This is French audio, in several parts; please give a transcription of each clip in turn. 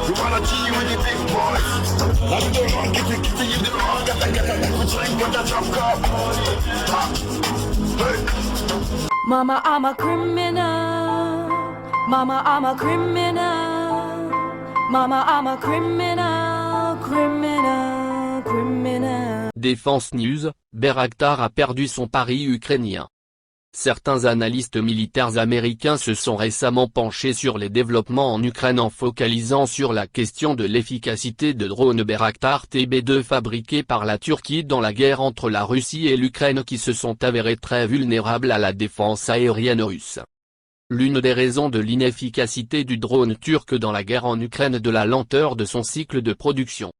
You wanna G with the big boys. Like the run, get you the wrong. Get the drink with the drop cup. Hey. Mama, I'm a criminal. Mama, I'm a criminal. Mama, I'm a criminal, criminal, criminal. Défense News, Bayraktar a perdu son pari ukrainien. Certains analystes militaires américains se sont récemment penchés sur les développements en Ukraine en focalisant sur la question de l'efficacité de drones Bayraktar TB2 fabriqués par la Turquie dans la guerre entre la Russie et l'Ukraine qui se sont avérés très vulnérables à la défense aérienne russe. L'une des raisons de l'inefficacité du drone turc dans la guerre en Ukraine est de la lenteur de son cycle de production.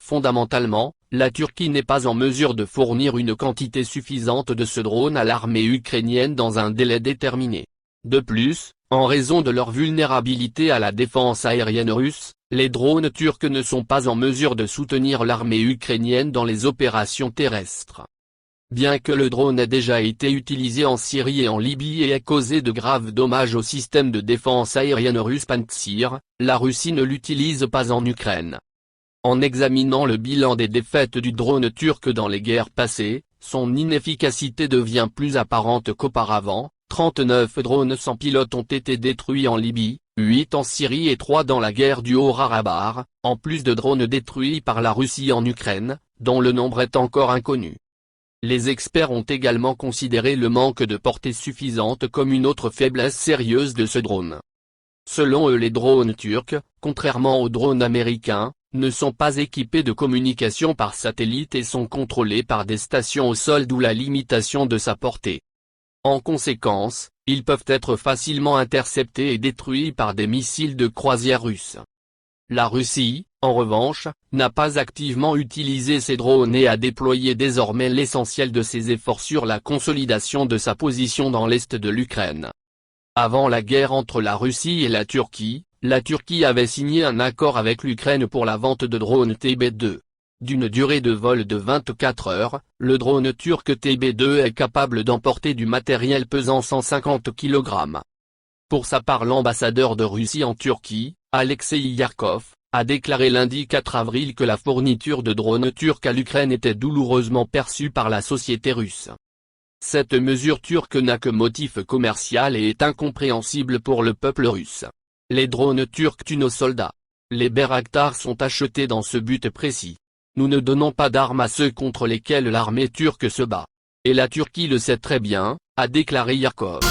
Fondamentalement, la Turquie n'est pas en mesure de fournir une quantité suffisante de ce drone à l'armée ukrainienne dans un délai déterminé. De plus, en raison de leur vulnérabilité à la défense aérienne russe, les drones turcs ne sont pas en mesure de soutenir l'armée ukrainienne dans les opérations terrestres. Bien que le drone ait déjà été utilisé en Syrie et en Libye et ait causé de graves dommages au système de défense aérienne russe Pantsir, la Russie ne l'utilise pas en Ukraine. En examinant le bilan des défaites du drone turc dans les guerres passées, son inefficacité devient plus apparente qu'auparavant. 39 drones sans pilote ont été détruits en Libye, 8 en Syrie et 3 dans la guerre du Haut-Karabakh, en plus de drones détruits par la Russie en Ukraine, dont le nombre est encore inconnu. Les experts ont également considéré le manque de portée suffisante comme une autre faiblesse sérieuse de ce drone. Selon eux, les drones turcs, contrairement aux drones américains, ne sont pas équipés de communication par satellite et sont contrôlés par des stations au sol, d'où la limitation de sa portée. En conséquence, ils peuvent être facilement interceptés et détruits par des missiles de croisière russes. La Russie, en revanche, n'a pas activement utilisé ces drones et a déployé désormais l'essentiel de ses efforts sur la consolidation de sa position dans l'est de l'Ukraine. Avant la guerre entre la Russie et la Turquie avait signé un accord avec l'Ukraine pour la vente de drones TB2. D'une durée de vol de 24 heures, le drone turc TB2 est capable d'emporter du matériel pesant 150 kg. Pour sa part, l'ambassadeur de Russie en Turquie, Alexei Yarkov, a déclaré lundi 4 avril que la fourniture de drones turcs à l'Ukraine était douloureusement perçue par la société russe. Cette mesure turque n'a que motif commercial et est incompréhensible pour le peuple russe. Les drones turcs tuent nos soldats. Les Bayraktar sont achetés dans ce but précis. Nous ne donnons pas d'armes à ceux contre lesquels l'armée turque se bat. Et la Turquie le sait très bien, a déclaré Yarkov.